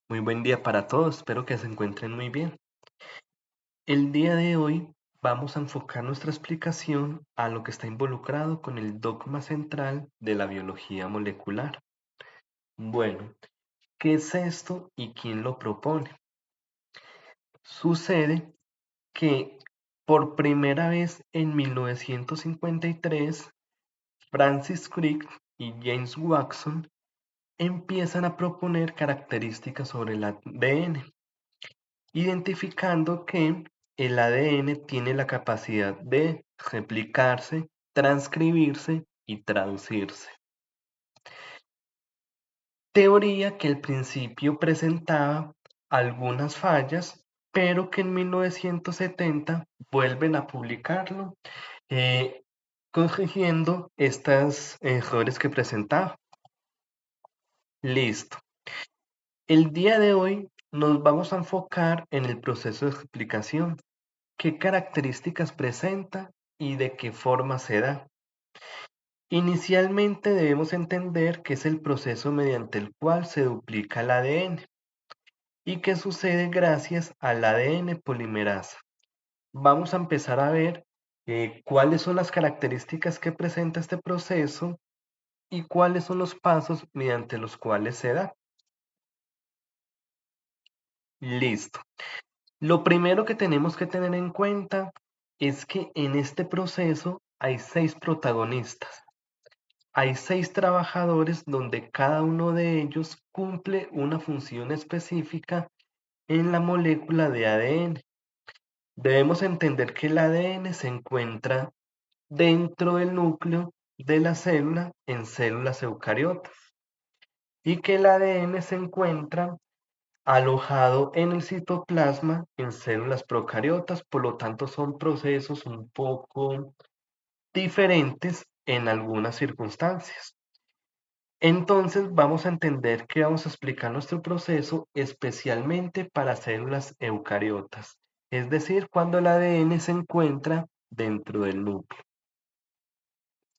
Muy buen día para todos, espero que se encuentren muy bien. El día de hoy vamos a enfocar nuestra explicación a lo que está involucrado con el dogma central de la biología molecular. Bueno, ¿qué es esto y quién lo propone? Sucede que por primera vez en 1953, Francis Crick y James Watson empiezan a proponer características sobre el ADN, identificando que el ADN tiene la capacidad de replicarse, transcribirse y traducirse. Teoría que al principio presentaba algunas fallas, pero que en 1970 vuelven a publicarlo, eh, corrigiendo estos errores que presentaba. Listo. El día de hoy nos vamos a enfocar en el proceso de explicación. ¿Qué características presenta y de qué forma se da? Inicialmente debemos entender que es el proceso mediante el cual se duplica el ADN y que sucede gracias al ADN polimerasa. Vamos a empezar a ver cuáles son las características que presenta este proceso y cuáles son los pasos mediante los cuales se da. Listo. Lo primero que tenemos que tener en cuenta es que en este proceso hay 6 protagonistas. Hay 6 trabajadores donde cada uno de ellos cumple una función específica en la molécula de ADN. Debemos entender que el ADN se encuentra dentro del núcleo de la célula en células eucariotas y que el ADN se encuentra alojado en el citoplasma en células procariotas, por lo tanto son procesos un poco diferentes en algunas circunstancias. Entonces vamos a entender que vamos a explicar nuestro proceso especialmente para células eucariotas, es decir, cuando el ADN se encuentra dentro del núcleo.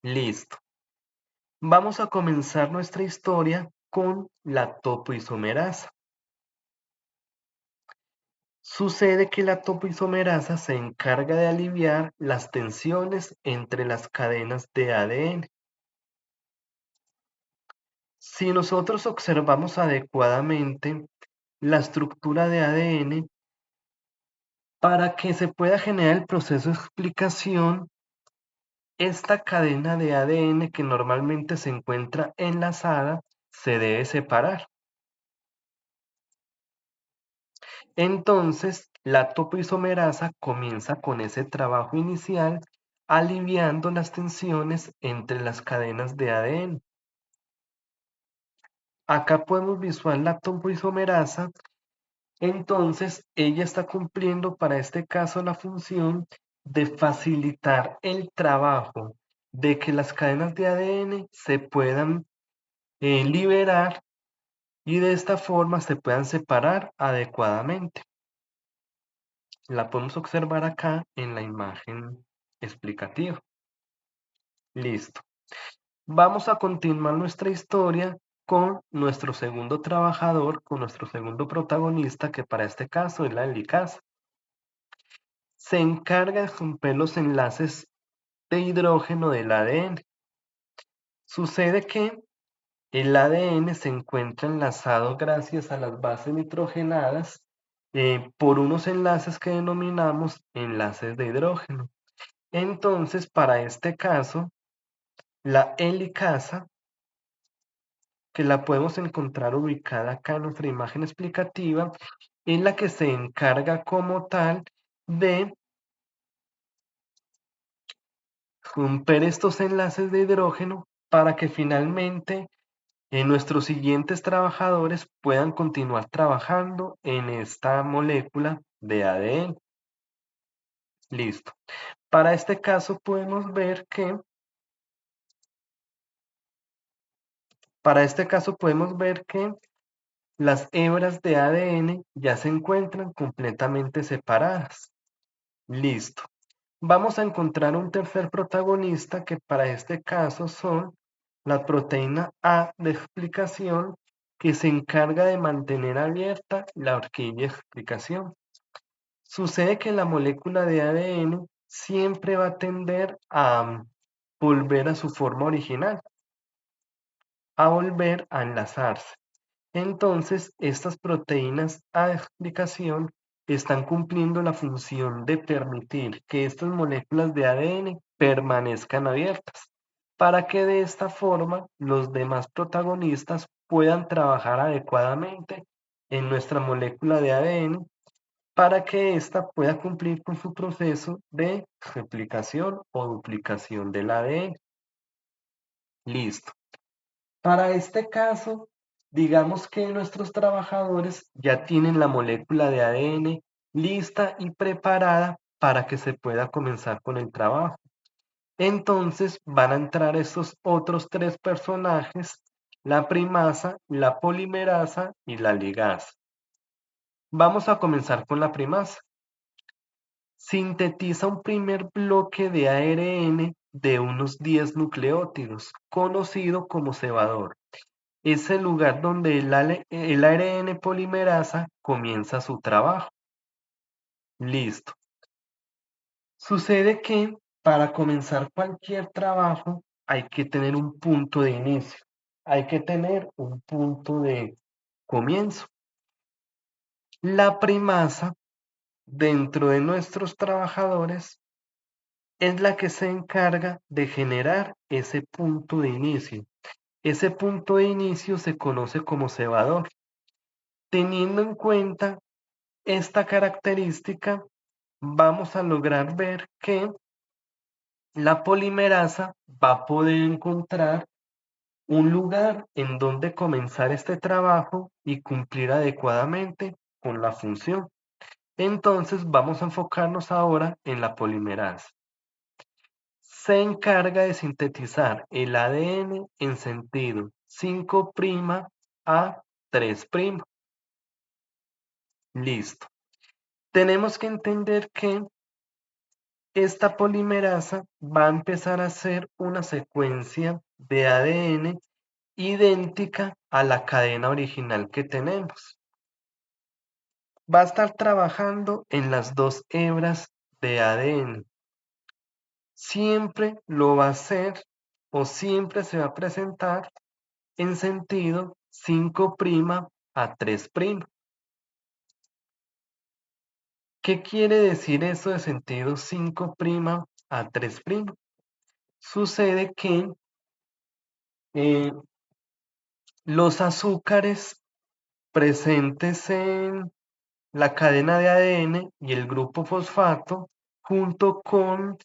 Listo. Vamos a comenzar nuestra historia con la topoisomerasa. Sucede que la topoisomerasa se encarga de aliviar las tensiones entre las cadenas de ADN. Si nosotros observamos adecuadamente la estructura de ADN, para que se pueda generar el proceso de explicación, esta cadena de ADN que normalmente se encuentra enlazada se debe separar. Entonces, la topoisomerasa comienza con ese trabajo inicial, aliviando las tensiones entre las cadenas de ADN. Acá podemos visualizar la topoisomerasa. Entonces, ella está cumpliendo para este caso la función de facilitar el trabajo, de que las cadenas de ADN se puedan liberar y de esta forma se puedan separar adecuadamente. La podemos observar acá en la imagen explicativa. Listo. Vamos a continuar nuestra historia con nuestro segundo trabajador, con nuestro segundo protagonista, que para este caso es la helicasa. Se encarga de romper los enlaces de hidrógeno del ADN. Sucede que el ADN se encuentra enlazado gracias a las bases nitrogenadas por unos enlaces que denominamos enlaces de hidrógeno. Entonces, para este caso, la helicasa, que la podemos encontrar ubicada acá en nuestra imagen explicativa, es la que se encarga como tal de romper estos enlaces de hidrógeno para que finalmente nuestros siguientes trabajadores puedan continuar trabajando en esta molécula de ADN. Listo. Para este caso podemos ver que, las hebras de ADN ya se encuentran completamente separadas. Listo. Vamos a encontrar un tercer protagonista que para este caso son la proteína A de explicación que se encarga de mantener abierta la horquilla de explicación. Sucede que la molécula de ADN siempre va a tender a volver a su forma original, a volver a enlazarse. Entonces, estas proteínas a explicación están cumpliendo la función de permitir que estas moléculas de ADN permanezcan abiertas, para que de esta forma los demás protagonistas puedan trabajar adecuadamente en nuestra molécula de ADN para que ésta pueda cumplir con su proceso de replicación o duplicación del ADN. Listo. Para este caso, digamos que nuestros trabajadores ya tienen la molécula de ADN lista y preparada para que se pueda comenzar con el trabajo. Entonces van a entrar estos otros tres personajes, la primasa, la polimerasa y la ligasa. Vamos a comenzar con la primasa. Sintetiza un primer bloque de ARN de unos 10 nucleótidos, conocido como cebador. Es el lugar donde el ARN polimerasa comienza su trabajo. Listo. Sucede que para comenzar cualquier trabajo hay que tener un punto de inicio, hay que tener un punto de comienzo. La primasa dentro de nuestros trabajadores es la que se encarga de generar ese punto de inicio. Ese punto de inicio se conoce como cebador. Teniendo en cuenta esta característica, vamos a lograr ver que la polimerasa va a poder encontrar un lugar en donde comenzar este trabajo y cumplir adecuadamente con la función. Entonces vamos a enfocarnos ahora en la polimerasa. Se encarga de sintetizar el ADN en sentido 5' a 3'. Listo. Tenemos que entender que esta polimerasa va a empezar a hacer una secuencia de ADN idéntica a la cadena original que tenemos. Va a estar trabajando en las dos hebras de ADN. Siempre lo va a hacer o siempre se va a presentar en sentido 5' a 3'. ¿Qué quiere decir eso de sentido 5' a 3'? Sucede que los azúcares presentes en la cadena de ADN y el grupo fosfato, junto con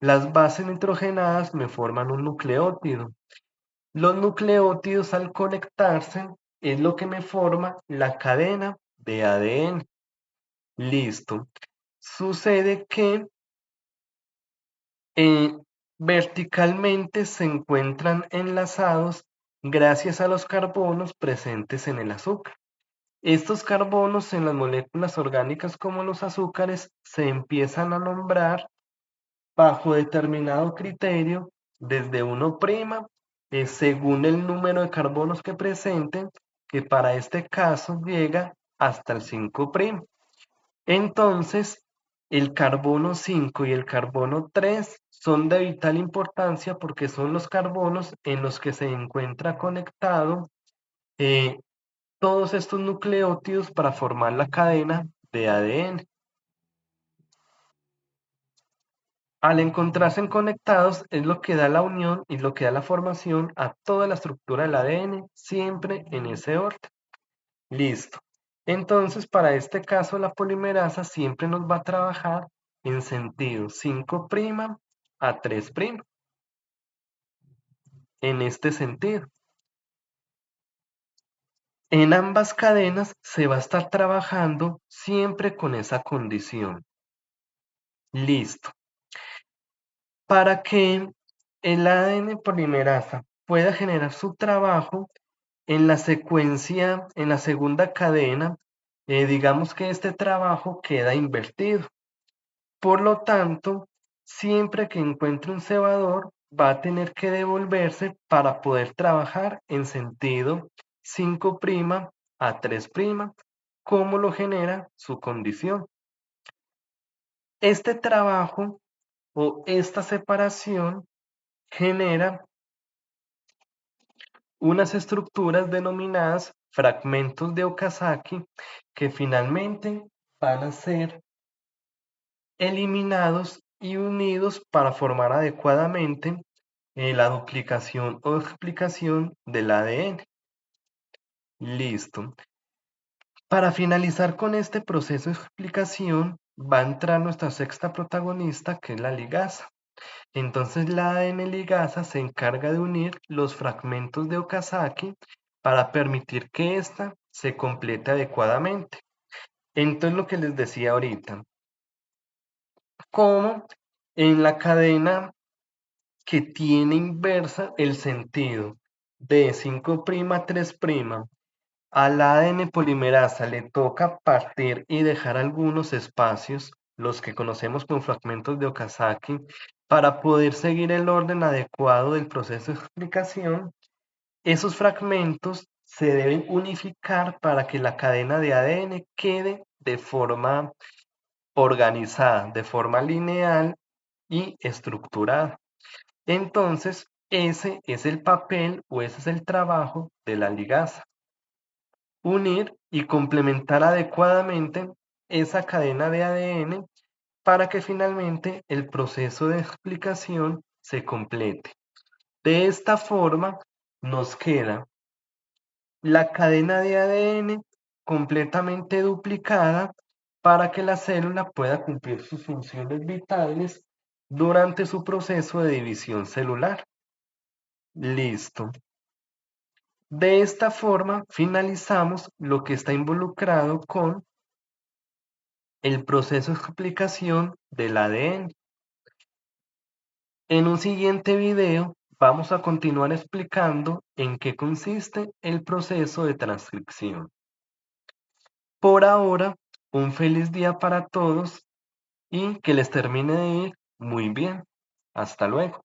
las bases nitrogenadas, me forman un nucleótido. Los nucleótidos al conectarse es lo que me forma la cadena de ADN. Listo. Sucede que verticalmente se encuentran enlazados gracias a los carbonos presentes en el azúcar. Estos carbonos en las moléculas orgánicas como los azúcares se empiezan a nombrar bajo determinado criterio desde 1', según el número de carbonos que presenten, que para este caso llega hasta el 5'. Entonces, el carbono 5 y el carbono 3 son de vital importancia porque son los carbonos en los que se encuentra conectado eh, todos estos nucleótidos para formar la cadena de ADN. Al encontrarse conectados es lo que da la unión y lo que da la formación a toda la estructura del ADN, siempre en ese orden. Listo. Entonces, para este caso, la polimerasa siempre nos va a trabajar en sentido 5' a 3', en este sentido. En ambas cadenas se va a estar trabajando siempre con esa condición. Listo. Para que el ADN polimerasa pueda generar su trabajo en la secuencia, en la segunda cadena, digamos que este trabajo queda invertido. Por lo tanto, siempre que encuentre un cebador, va a tener que devolverse para poder trabajar en sentido 5' a 3', como lo genera su condición. Este trabajo o esta separación genera unas estructuras denominadas fragmentos de Okazaki que finalmente van a ser eliminados y unidos para formar adecuadamente la duplicación o explicación del ADN. Listo. Para finalizar con este proceso de explicación, va a entrar nuestra sexta protagonista, que es la ligasa. Entonces la ADN ligasa se encarga de unir los fragmentos de Okazaki para permitir que ésta se complete adecuadamente. Entonces lo que les decía ahorita, como en la cadena que tiene inversa el sentido de 5' a 3', al ADN polimerasa le toca partir y dejar algunos espacios, los que conocemos como fragmentos de Okazaki, para poder seguir el orden adecuado del proceso de explicación. Esos fragmentos se deben unificar para que la cadena de ADN quede de forma organizada, de forma lineal y estructurada. Entonces, ese es el papel o ese es el trabajo de la ligasa. Unir y complementar adecuadamente esa cadena de ADN para que finalmente el proceso de explicación se complete. De esta forma, nos queda la cadena de ADN completamente duplicada para que la célula pueda cumplir sus funciones vitales durante su proceso de división celular. Listo. De esta forma finalizamos lo que está involucrado con el proceso de explicación del ADN. En un siguiente video vamos a continuar explicando en qué consiste el proceso de transcripción. Por ahora, un feliz día para todos y que les termine de ir muy bien. Hasta luego.